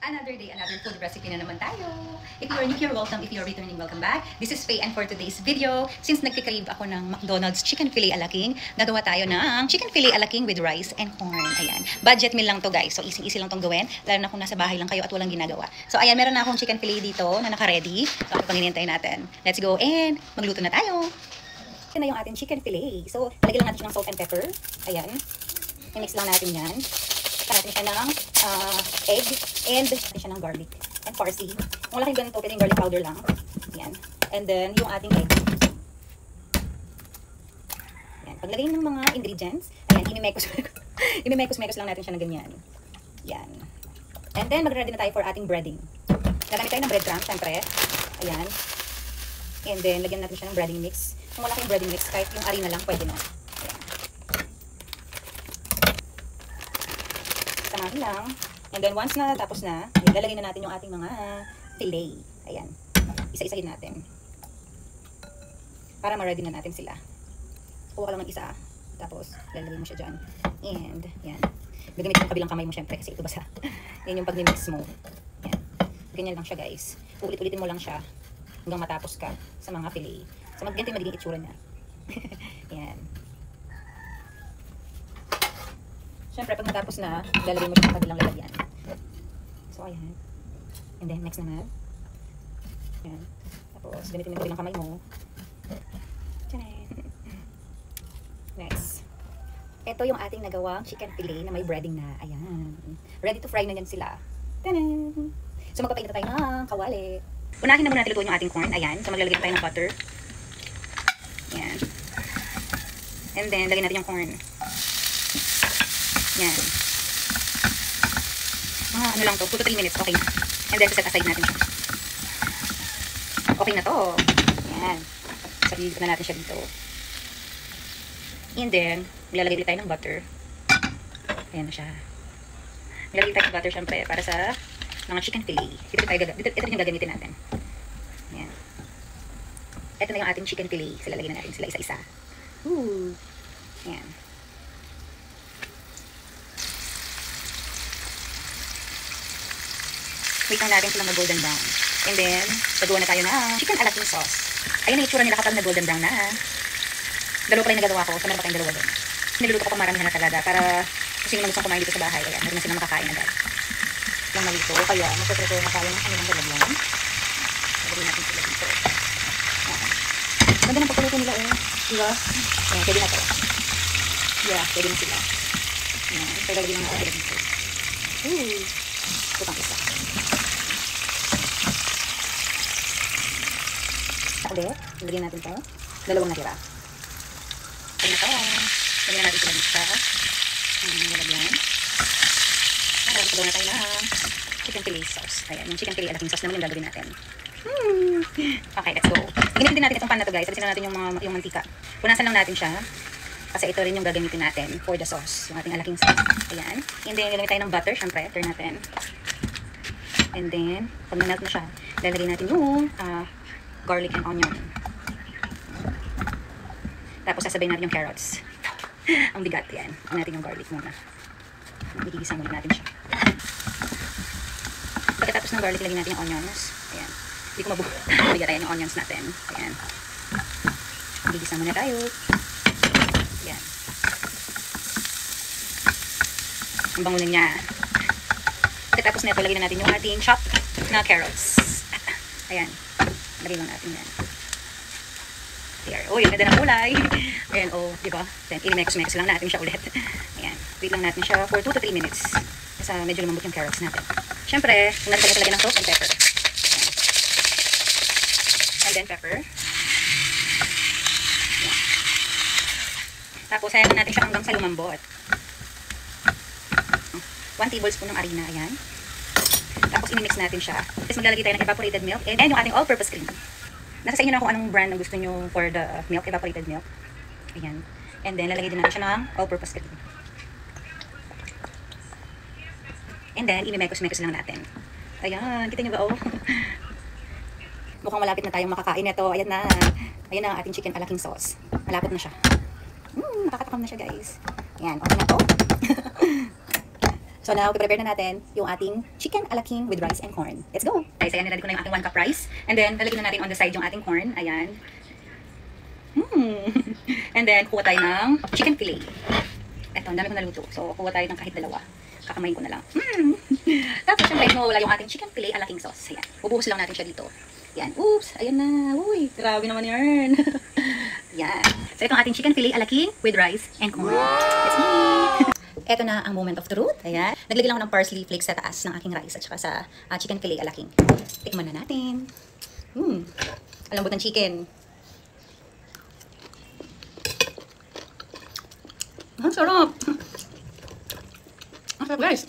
Another day, another food recipe na naman tayo. If you're new here, welcome. If you're returning, welcome back. This is Faye, and for today's video, since nagkikrave ako ng McDonald's chicken fillet a la king, nagawa tayo ng chicken fillet a la king with rice and corn. Ayan. Budget meal lang to, guys. So, easy-easy lang tong gawin. Lalo na kung nasa bahay lang kayo at walang ginagawa. So, ayan, meron na akong chicken fillet dito na naka-ready. So, panginintay natin. Let's go and magluto na tayo. Ito na yung ating chicken fillet. So, lagyan lang natin siya ng salt and pepper. Ayan. I-mix lang natin yan. Natin siya ng egg and natin siya ng garlic and parsley. Kung wala kayong ganito, pwede yung garlic powder lang. Yan. And then, yung ating egg. Yan. Paglagay ng mga ingredients, ayan, imimekos-mekos lang natin siya ng ganyan. Yan. And then, mag-ready na tayo for ating breading. Gagamit tayo ng breadcrumbs, syempre. Ayan. And then, lagyan natin siya ng breading mix. Kung wala kayong breading mix, kahit yung harina lang, pwede na. Samahin lang. And then once na tapos na, lalagay na natin yung ating mga fillet. Ayan. Isa-isahin natin. Para ma-ready na natin sila. Kuha ka lang ng isa. Tapos, lalagay mo siya dyan. And, yan. Gagamit yung kabilang kamay mo syempre kasi ito basa. Yan yung pag-mix mo. Yan. Ganyan lang siya, guys. Ulit-ulitin mo lang siya hanggang matapos ka sa mga fillet. So, ganito yung magiging itsura niya. Yan. Siyempre, pag natapos na, lalagay mo siya sa kabilang lalagyan. So, ayan. And then, next naman. Ayan. Tapos, gamitin mo yung kabilang kamay mo. Tiyan. Next. Ito yung ating nagawang chicken fillet na may breading na. Ayan. Ready to fry na yan sila. Tanan! So, magpapainit na tayo ng kawali. Unahin na muna natin lutuin yung ating corn. Ayan. So, maglalagay tayo ng butter. Ayan. And then, lagyan natin yung corn. Yan. Ano lang to, 2 to 3 minutes, okay na. And then, set aside natin siya. Okay na to. Yan. Sabihin na natin siya dito. And then, maglalagay ulit tayo ng butter. Ayan na siya. Maglalagay tayo ng butter, syempre, para sa mga chicken fillet. Ito yung gagamitin natin. Ayan. Ito na yung ating chicken fillet. Sila lagyan na natin sila isa-isa. Ooh. Ayan. Wait lang natin sila mag-golden brown. And then, nagawa na tayo ng chicken a la king sauce. Ayun ang itsura nila kapag na-golden brown na. Dalawa pala yung nagagawa ko. So, meron pa tayong dalawa doon. Niluluto ko pang maramihan na talaga para kung sino man gustong kumain dito sa bahay. Ayan, meron na silang makakain agad. Yung malito. Kaya, magpapreto na tayo ng kanilang lalagyan. Lagyan natin sila dito. Ganda ng pagpaluto nila eh. Diba? Ayan, pwede na to. Yeah, pwede na sila. Ayan, so lagyan lang natin dito. Ito pang isa. Ulit, lagyan natin ito. Dalawang natira. Pag na ito, lagyan natin sila dito. Nalagyan. Pagkaw na tayo na chicken fillet sauce. Ayan, yung chicken fillet a la king sauce naman yung gagawin natin. Okay, let's go. Ginitin din natin itong pan na ito, guys. Sabihin natin yung mantika. Punasan lang natin siya. Kasi ito rin yung gagamitin natin for the sauce. Yung ating a la king sauce. Ayan. And then, gagamit tayo ng butter. Siyempre, turn natin. And then, pag na-melt na siya, lalagay natin yung garlic and onion. Tapos sasabayin natin yung carrots. Ang bigat yan. Ang natin yung garlic muna. Igigisa muna natin siya. Pagkatapos ng garlic, lagyan natin yung onions. Ayan. Hindi ko mabuhay. Mabigat tayo yung onions natin. Ayan. Igigisa muna tayo. Ayan. Ang bango na niya. Pagkatapos nito, lagyan na natin yung ating chopped na carrots. Ayan. Lagyan lang natin yan. There. Oh, yung ganda ng kulay. Ayan, oh, di ba? Then, inimekos-mekos lang natin siya ulit. Ayan. Wait lang natin siya for 2 to 3 minutes. Kasi medyo lumambot yung carrots natin. Siyempre, kung natin talaga ng salt and pepper. Ayan. And then pepper. Ayan. Tapos, hayaan natin siya hanggang sa lumambot. 1 tablespoon ng harina. Ayan. Tapos, inimix natin siya. Tapos, maglalagay tayo ng evaporated milk. And yung ating all-purpose cream. Nasa sa inyo na kung anong brand na gusto nyo for the milk, evaporated milk. Ayan. And then, lalagay din natin siya ng all-purpose cream. And then, imimekos-mekos lang natin. Ayan. Kita nyo ba, oh? Mukhang malapit na tayong makakain ito. Ayan na. Ayan na ang ating chicken a la king sauce. Malapit na siya. Nakakatakam na siya, guys. Ayan. Okay na to. So now, prepare na natin yung ating chicken a la king with rice and corn. Let's go! Guys, ayan, nilagay ko na yung ating 1 cup rice. And then, lalagyan na natin on the side yung ating corn. Ayan. And then, kuha tayo ng chicken fillet. Eto, ang dami ko naluto. So, kuha tayo ng kahit dalawa. Kakamayin ko na lang. Tapos, syempre, mawawala yung ating chicken fillet a la king sauce. Ayan. Bubuhos lang natin siya dito. Yan. Oops. Ayan na. Uy. Grabe naman yan. Yan. So, ito ang ating chicken fillet a la king with rice and corn. Let's eat. Ito na ang moment of truth. Ayan. Naglagay lang ako ng parsley flakes sa taas ng aking rice at saka sa chicken fillet a la king. Tikman na natin. Ang lambot ng chicken. Ang sarap. Ang sarap, guys.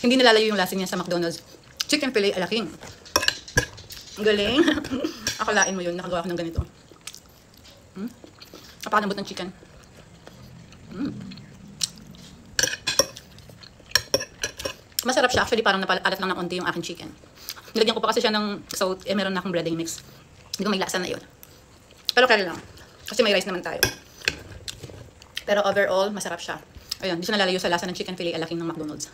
Hindi nalalayo yung lasa niya sa McDonald's chicken fillet a la king. Ang galing. Akalain mo yun, nakagawa ko ng ganito. Napakalambot ng chicken. Masarap siya. Actually, parang napalat lang ng onti yung aking chicken. Nilagyan ko pa kasi siya ng salt. Meron na akong breading mix. Hindi ko may lasa na yun. Pero kaya lang. Kasi may rice naman tayo. Pero overall, masarap siya. Ayun, hindi siya nalalayo sa lasa ng chicken fillet a la king ng McDonald's.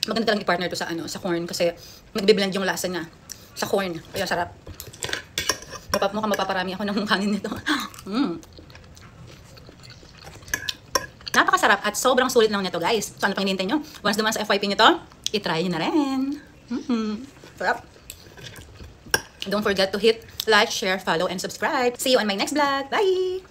Maganda talagang i-partner to sa sa corn kasi nagbe-blend yung lasa niya sa corn. Kaya sarap. Mukhang mapaparami ako ng kanin nito. Napakasarap at sobrang sulit lang nito, guys. So, ano pang hinihintay nyo? Once dumaan sa FYP nito, i-try nyo na rin. Sarap. Don't forget to hit like, share, follow, and subscribe. See you on my next vlog. Bye!